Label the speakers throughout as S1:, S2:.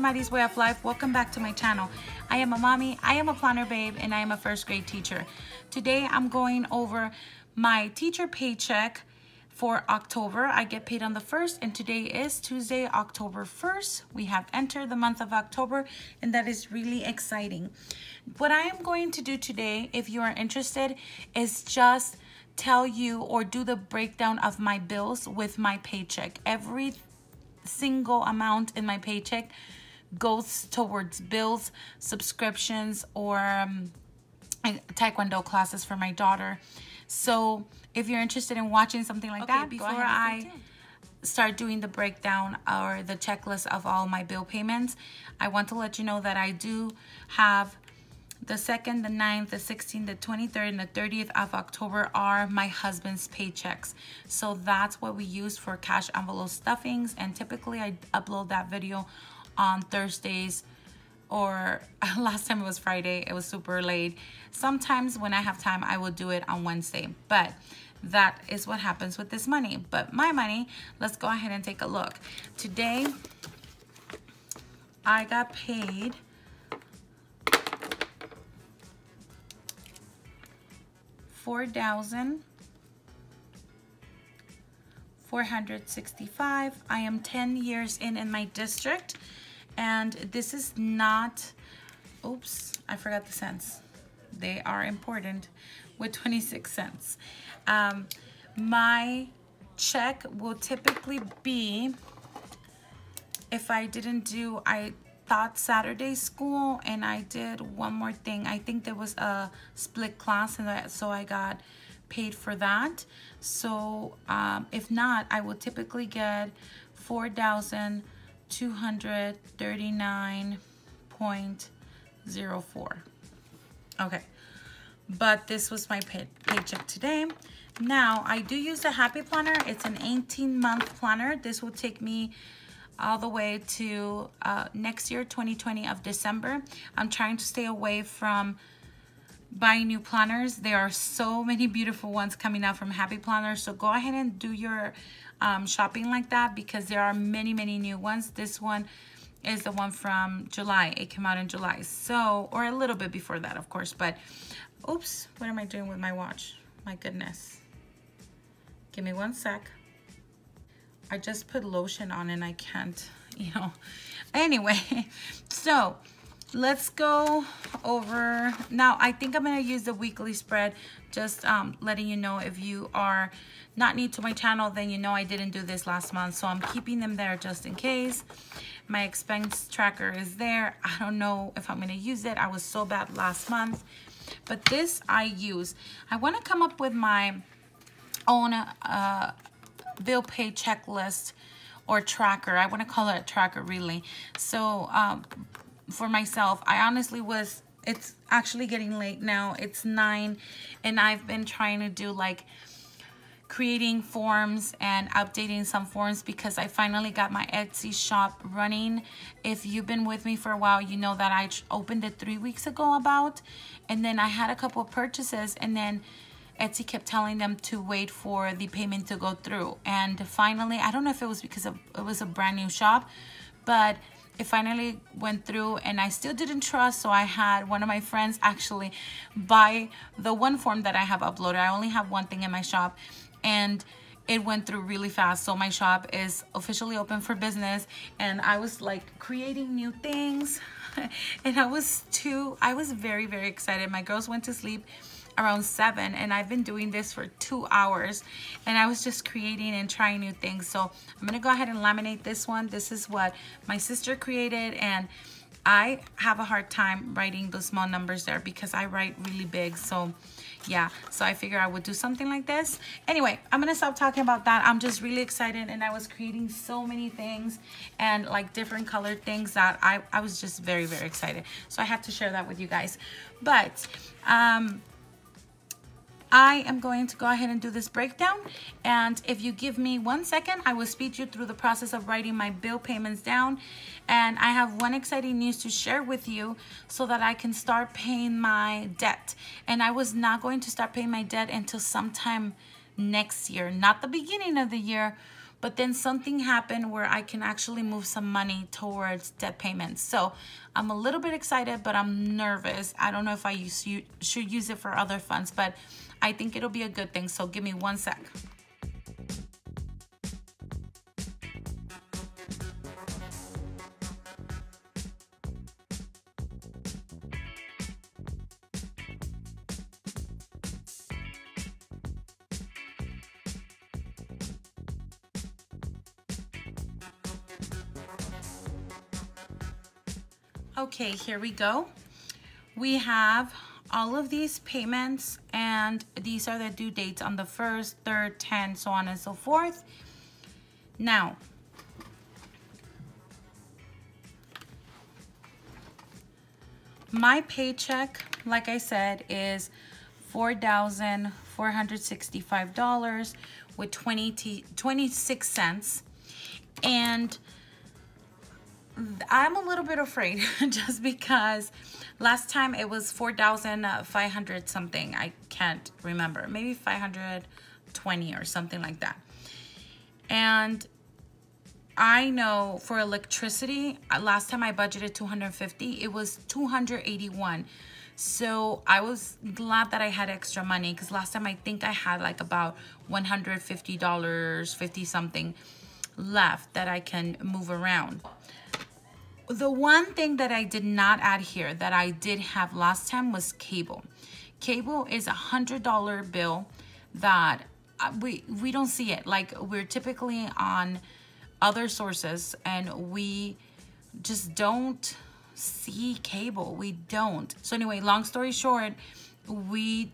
S1: Somebody's Way of Life. Welcome back to my channel. I am a mommy, I am a planner babe, and I am a first grade teacher. Today I'm going over my teacher paycheck for October. I get paid on the 1st, and today is Tuesday, October 1st. We have entered the month of October, and that is really exciting. What I am going to do today, if you are interested, is just tell you or do the breakdown of my bills with my paycheck. Every single amount in my paycheck goes towards bills, subscriptions, or taekwondo classes for my daughter. So if you're interested in watching something like that, before I start doing the breakdown or the checklist of all my bill payments, I want to let you know that I do have the 2nd, the 9th, the 16th, the 23rd, and the 30th of October are my husband's paychecks. So that's what we use for cash envelope stuffings. And typically I upload that video on Thursdays, or last time it was Friday. It was super late. Sometimes when I have time, I will do it on Wednesday. But that is what happens with this money. But my money, let's go ahead and take a look. Today, I got paid $4,465. I am 10 years in my district, and this is not, oops, I forgot the cents. They are important, with 26 cents. My check will typically be, if I didn't do, I thought Saturday school, and I did one more thing. I think there was a split class, and so I got paid for that. So if not, I will typically get $4,239.04. Okay, but this was my paycheck today. Now I do use the Happy Planner. It's an 18-month planner. This will take me all the way to next year, 2020 of December. I'm trying to stay away from buying new planners. There are so many beautiful ones coming out from Happy Planner. So go ahead and do your shopping like that, because there are many new ones. This one is the one from July. It came out in July. So, or a little bit before that, of course. But, oops, what am I doing with my watch? My goodness. Give me one sec. I just put lotion on and I can't, Anyway, so let's go over. Now, I think I'm going to use the weekly spread, just letting you know, if you are not new to my channel, then you know I didn't do this last month. So I'm keeping them there just in case. My expense tracker is there. I don't know if I'm going to use it. I was so bad last month. But this I use. I want to come up with my own bill pay checklist or tracker. I want to call it a tracker, really. So for myself, I honestly it's actually getting late now. It's 9, and I've been trying to do like creating forms and updating some forms, because I finally got my Etsy shop running. If you've been with me for a while, you know that I opened it 3 weeks ago and then I had a couple of purchases, and then Etsy kept telling them to wait for the payment to go through. And finally, I don't know if it was because it was a brand new shop, but it finally went through, and I still didn't trust. So I had one of my friends actually buy the one form that I have uploaded. I only have one thing in my shop, and it went through really fast. So my shop is officially open for business, and I was like creating new things and I was very excited. My girls went to sleep around 7, and I've been doing this for 2 hours, and I was just creating and trying new things. So I'm gonna go ahead and laminate this one. This is what my sister created, and I have a hard time writing the small numbers there because I write really big. So yeah, so I figured I would do something like this. Anyway, I'm gonna stop talking about that. I'm just really excited, and I was creating so many things and like different colored things that I was just very excited. So I had to share that with you guys. But I am going to go ahead and do this breakdown, and if you give me 1 second, I will speed you through the process of writing my bill payments down. And I have one exciting news to share with you so that I can start paying my debt. And I was not going to start paying my debt until sometime next year, not the beginning of the year, but then something happened where I can actually move some money towards debt payments. So I'm a little bit excited, but I'm nervous. I don't know if I should use it for other funds, but I think it'll be a good thing. So give me 1 sec. Okay, here we go. We have all of these payments, and these are the due dates on the 1st, 3rd, 10, so on and so forth. Now, my paycheck, like I said, is $4,465 with 26 cents. And I'm a little bit afraid just because last time it was 4,500 something. I can't remember, maybe 520 or something like that. And I know for electricity, last time I budgeted 250, it was 281. So I was glad that I had extra money, because last time I think I had like about $150, 50 something left that I can move around. The one thing that I did not add here that I did have last time was cable. Cable is $100 bill that we don't see it. Like, we're typically on other sources and we just don't see cable. We don't. So anyway, long story short, we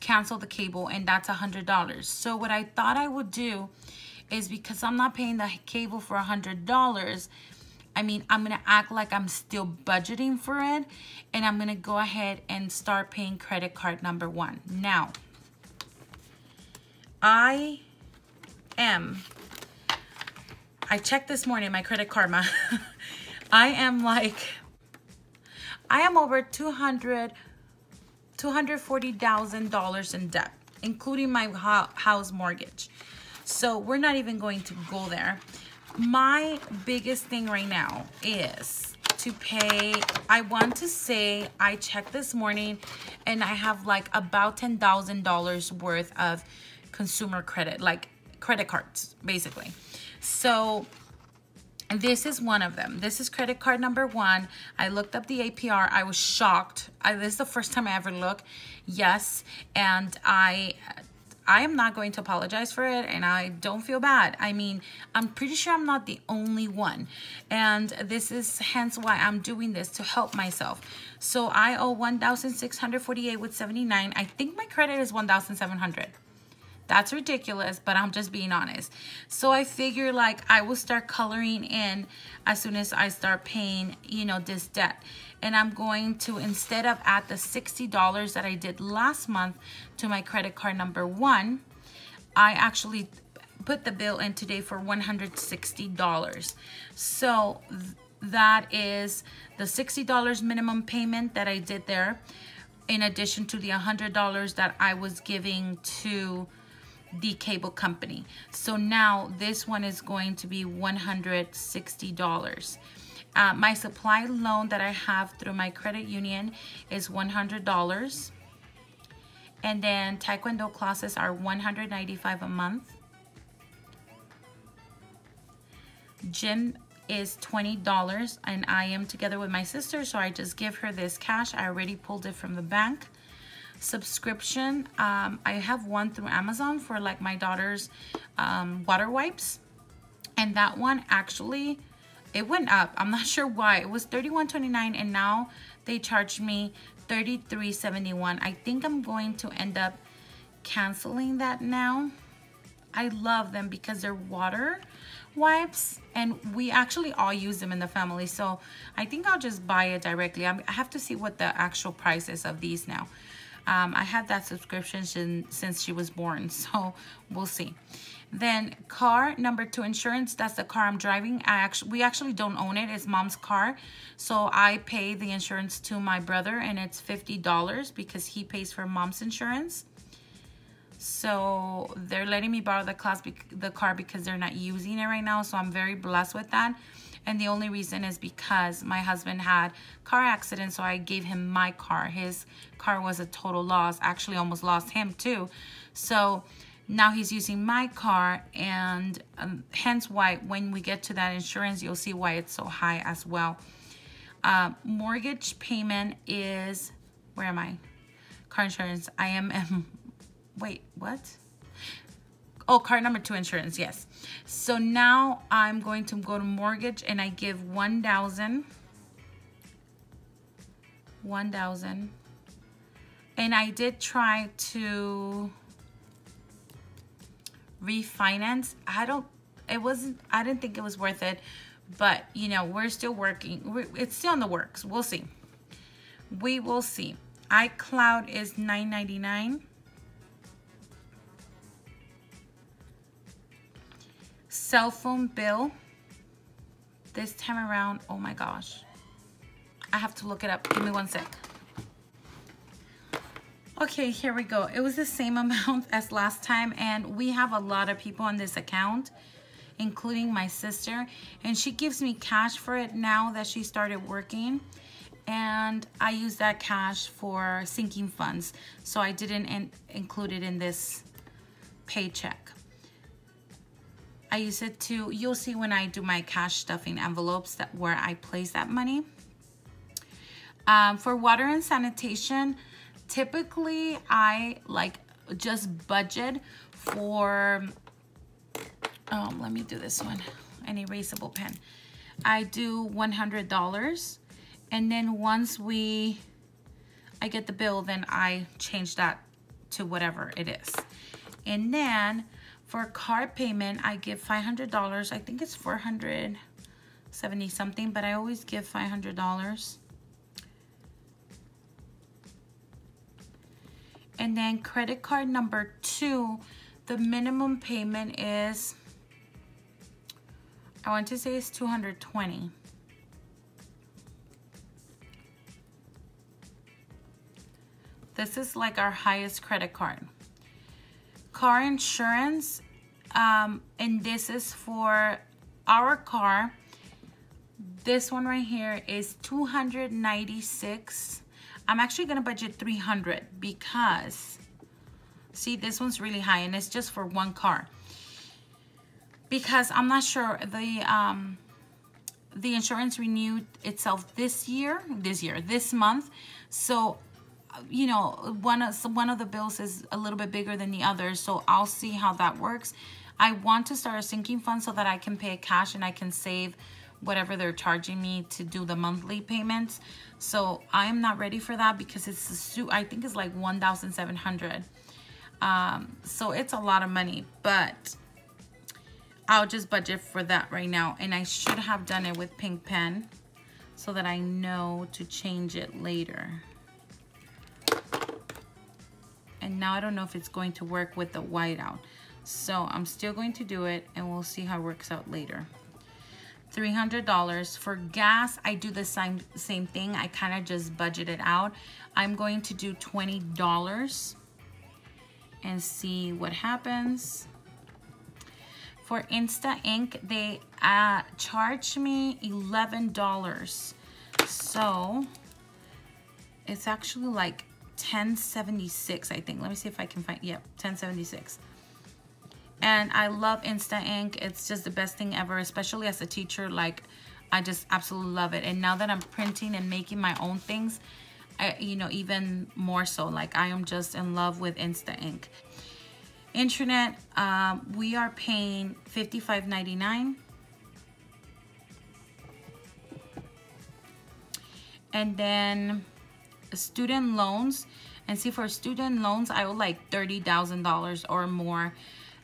S1: canceled the cable, and that's $100. So what I thought I would do is, because I'm not paying the cable for $100, I mean, I'm going to act like I'm still budgeting for it, and I'm going to go ahead and start paying credit card number 1. Now, I checked this morning, my Credit Karma. I am over $240,000 in debt, including my house mortgage. So we're not even going to go there. My biggest thing right now is to pay. I want to say I checked this morning and I have like about $10,000 worth of consumer credit, like credit cards, basically. So this is one of them. This is credit card number 1. I looked up the APR. I was shocked. This is the first time I ever looked. Yes, and I am not going to apologize for it, and I don't feel bad. I mean, I'm pretty sure I'm not the only one, and this is hence why I'm doing this, to help myself. So I owe $1,648 with 79. I think my credit is $1,700. That's ridiculous, but I'm just being honest. So I figure like I will start coloring in as soon as I start paying, you know, this debt. And I'm going to, instead of add the $60 that I did last month to my credit card number 1, I actually put the bill in today for $160. So that is the $60 minimum payment that I did there, in addition to the $100 that I was giving to the cable company. So now this one is going to be $160. My supply loan that I have through my credit union is $100. And then Taekwondo classes are $195 a month. Gym is $20, and I am together with my sister, so I just give her this cash. I already pulled it from the bank. Subscription, I have one through Amazon for like my daughter's water wipes, and that one actually, it went up. I'm not sure why. It was $31.29 and now they charged me $33.71. I think I'm going to end up canceling that now. I love them because they're water wipes, and we actually all use them in the family, so I think I'll just buy it directly. I have to see what the actual price is of these now. I had that subscription since she was born, so we'll see. Then car number 2 insurance, that's the car I'm driving. We actually don't own it. It's mom's car, so I pay the insurance to my brother, and it's $50 because he pays for mom's insurance. So they're letting me borrow the car because they're not using it right now. So I'm very blessed with that. And the only reason is because my husband had car accident, so I gave him my car. His car was a total loss. Actually, almost lost him too. So now he's using my car, and hence why when we get to that insurance, you'll see why it's so high as well. Mortgage payment is, where am I? Car insurance, wait, what? Oh, card number 2 insurance, yes. So now I'm going to go to mortgage, and I give $1,000. And I did try to refinance. I didn't think it was worth it, but you know, we're still working. It's still in the works. We'll see. We will see. iCloud is $9.99. Cell phone bill this time around, oh my gosh, I have to look it up. Give me one sec. Okay, here we go. It was the same amount as last time, and we have a lot of people on this account, including my sister, and she gives me cash for it now that she started working, and I use that cash for sinking funds, so I didn't include it in this paycheck. I use it to, you'll see when I do my cash stuffing envelopes where I place that money. For water and sanitation, typically I just budget for, let me do this one, an erasable pen. I do $100, and then once I get the bill, then I change that to whatever it is. And then for car payment, I give $500. I think it's $470 something, but I always give $500. And then credit card number 2, the minimum payment is, I want to say it's $220. This is like our highest credit card. Car insurance, and this is for our car. This one right here is $296. I'm actually gonna budget $300 because, see, this one's really high, and it's just for one car. Because I'm not sure, the insurance renewed itself this month, so you know, one of the bills is a little bit bigger than the other, so I'll see how that works. I want to start a sinking fund so that I can pay cash and I can save whatever they're charging me to do the monthly payments. So I am not ready for that because I think it's like $1,700. So it's a lot of money, but I'll just budget for that right now. And I should have done it with pink pen so that I know to change it later. And now I don't know if it's going to work with the whiteout. So I'm still going to do it, and we'll see how it works out later. $300. For gas, I do the same thing. I kind of just budget it out. I'm going to do $20 and see what happens. For Insta Ink, they charge me $11. So it's actually like $10.76, I think. Let me see if I can find, yep, $10.76. And I love Insta Ink. It's just the best thing ever, especially as a teacher. Like, I just absolutely love it. And now that I'm printing and making my own things, you know, even more so. Like, I am just in love with Insta Ink. Internet, we are paying $55.99. And then student loans, and see, for student loans I owe like $30,000 or more.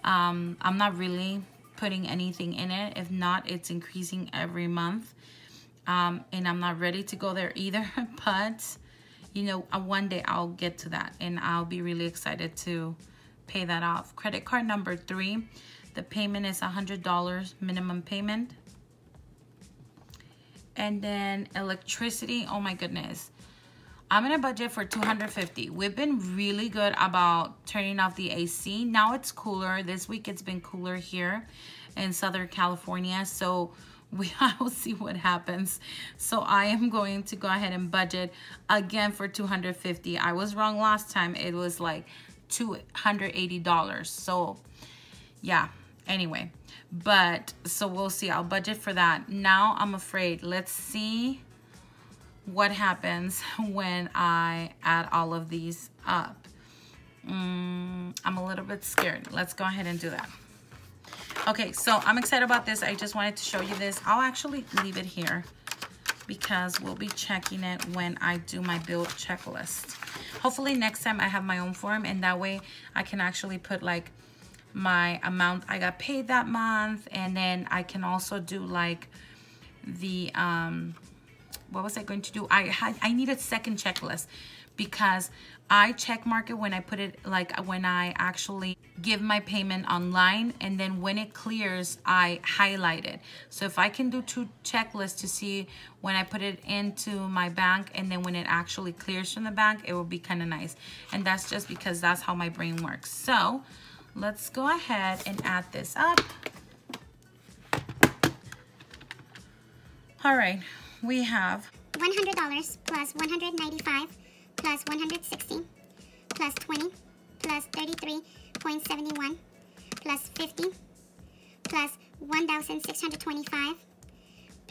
S1: I'm not really putting anything in it. If not, it's increasing every month, and I'm not ready to go there either. But you know, one day I'll get to that, and I'll be really excited to pay that off. Credit card number 3, the payment is $100 minimum payment. And then electricity, oh my goodness, I'm gonna budget for $250. We've been really good about turning off the AC. Now it's cooler. This week it's been cooler here in Southern California, so I will see what happens. So I am going to go ahead and budget again for $250. I was wrong last time. It was like $280. So yeah, anyway, but so we'll see. I'll budget for that. Now I'm afraid. Let's see what happens when I add all of these up. I'm a little bit scared. Let's go ahead and do that. Okay, so I'm excited about this. I just wanted to show you this. I'll actually leave it here because we'll be checking it when I do my bill checklist. Hopefully next time I have my own form, and that way I can actually put like my amount I got paid that month, and then I can also do like the what was I going to do? I need a second checklist because I check mark it when I put it, like when I actually give my payment online, and then when it clears, I highlight it. So if I can do two checklists to see when I put it into my bank and then when it actually clears from the bank, it will be kind of nice. And that's just because that's how my brain works. So let's go ahead and add this up. All right, we have
S2: $100 plus $195 plus $160 plus $20 plus $33.71 plus $50 plus $1,625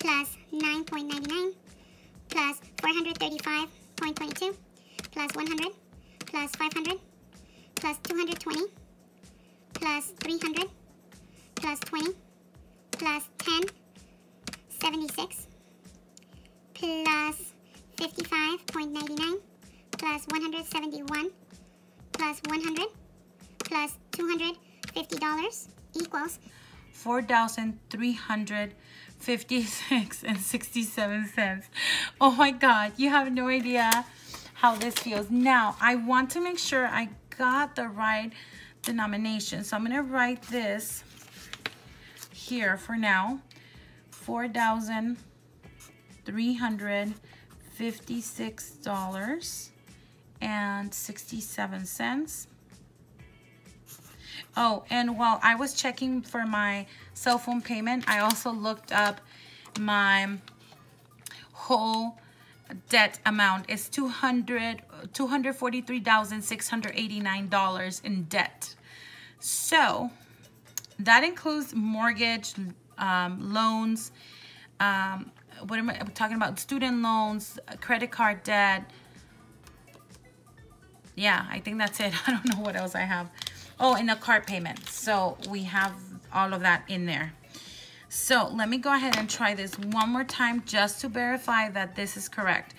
S2: plus $9.99 plus $435.22 plus $100 plus $500 plus $220 plus $300 plus $20 plus $10.76 plus $55.99 plus $171 plus $100 plus $250 equals
S1: $4,356.67. Oh my God, you have no idea how this feels. Now, I want to make sure I got the right denomination. So I'm gonna write this here for now. $4,356.67. Oh, and while I was checking for my cell phone payment, I also looked up my whole debt amount. It's $243,689 in debt. So that includes mortgage, loans, what am I talking about? Student loans, credit card debt. Yeah, I think that's it. I don't know what else I have. Oh, and a car payment. So we have all of that in there. So let me go ahead and try this one more time just to verify that this is correct.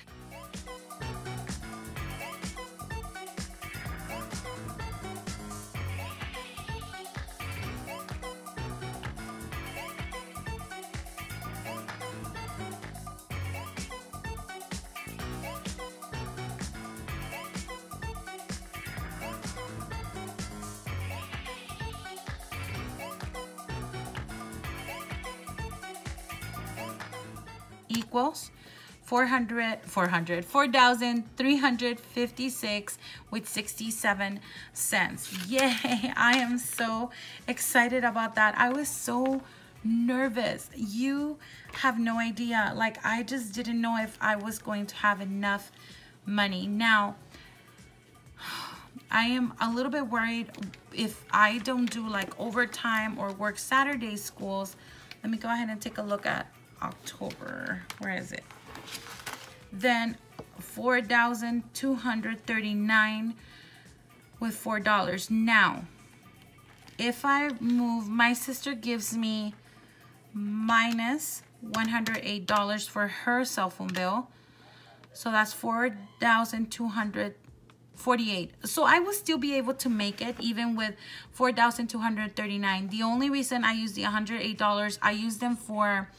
S1: Equals 4,356 with 67 cents. Yay! I am so excited about that. I was so nervous. You have no idea. Like, I just didn't know if I was going to have enough money. Now, I am a little bit worried if I don't do like overtime or work Saturday schools. Let me go ahead and take a look at October. Where is it? Then 4,239 with $4. Now, if I move, my sister gives me minus $108 for her cell phone bill. So that's 4,248. So I will still be able to make it even with 4,239. The only reason I use the $108, I use them for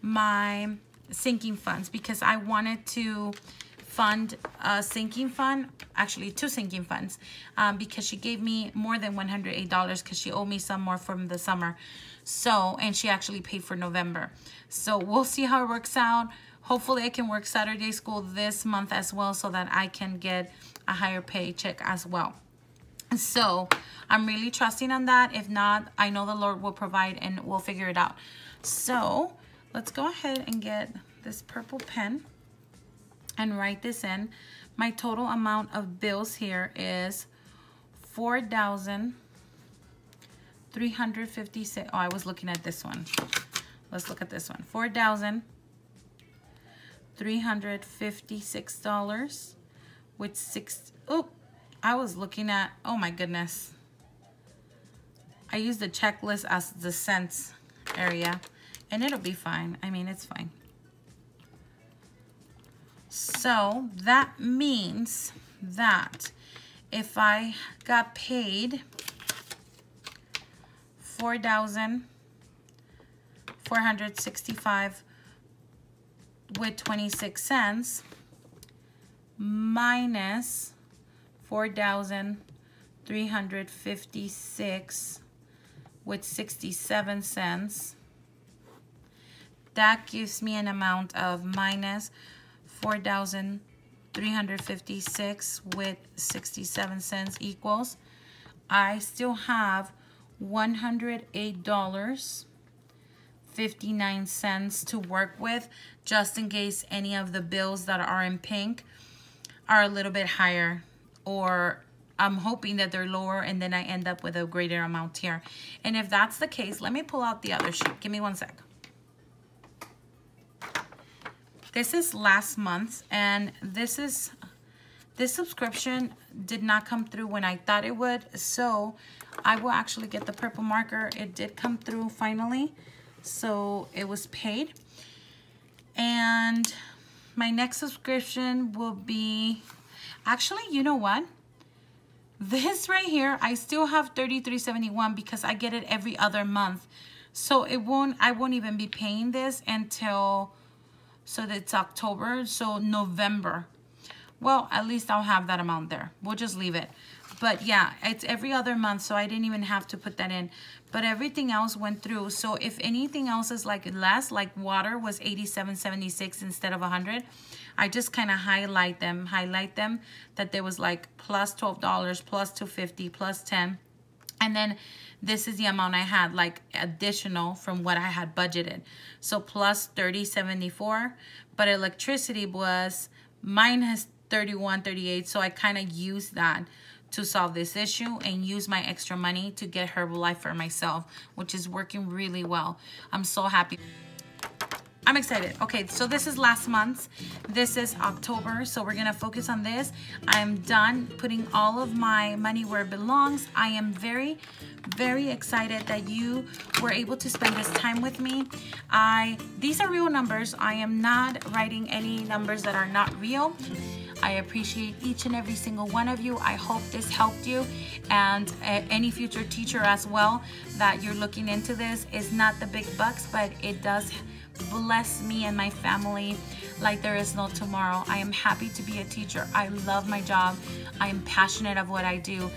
S1: my sinking funds because I wanted to fund a sinking fund, actually 2 sinking funds, because she gave me more than $108 because she owed me some more from the summer. So, and she actually paid for November. So we'll see how it works out. hopefully I can work Saturday school this month as well so that I can get a higher paycheck as well. So I'm really trusting on that. If not, I know the Lord will provide and we'll figure it out. So let's go ahead and get this purple pen and write this in. My total amount of bills here is $4,356. Oh, I was looking at this one. Let's look at this one. $4,356 with I was looking at, oh my goodness. I used the checklist as the cents area, and it'll be fine. I mean, it's fine. So that means that if I got paid $4,465 with 26 cents minus 4,356 with 67 cents, that gives me an amount of minus 4,356 with 67 cents equals, I still have $108.59 to work with, just in case any of the bills that are in pink are a little bit higher, or I'm hoping that they're lower and then I end up with a greater amount here. And if that's the case, let me pull out the other sheet. Give me one sec. This is last month's, and this subscription did not come through when I thought it would, so I will actually get the purple marker. It did come through finally, so it was paid. And my next subscription will be, actually, you know what? This right here, I still have $33.71 because I get it every other month. So I won't even be paying this until, so that's October, so November. Well, at least I'll have that amount there. We'll just leave it. But yeah, it's every other month, so I didn't even have to put that in. But everything else went through. So if anything else is like less, like water was $87.76 instead of $100, I just kind of highlight them that there was like plus $12, plus $2.50, plus $10. And then this is the amount I had, like additional from what I had budgeted. So plus $30.74, but electricity was minus $31.38. So I kind of used that to solve this issue and use my extra money to get Herbalife for myself, which is working really well. I'm so happy. I'm excited. Okay, so this is last month's. This is October, so we're gonna focus on this. I'm done putting all of my money where it belongs. I am very, very excited that you were able to spend this time with me. These are real numbers. I am not writing any numbers that are not real. I appreciate each and every single one of you. I hope this helped you, and any future teacher as well that you're looking into this. Is not the big bucks, but it does bless me and my family like there is no tomorrow. I am happy to be a teacher. I love my job. I am passionate of what I do,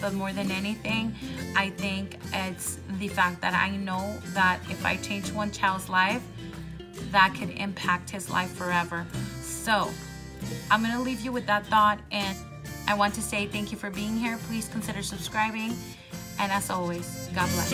S1: but more than anything, I think it's the fact that I know that if I change one child's life, that could impact his life forever. So I'm gonna leave you with that thought, and I want to say thank you for being here. Please consider subscribing, and as always, God bless.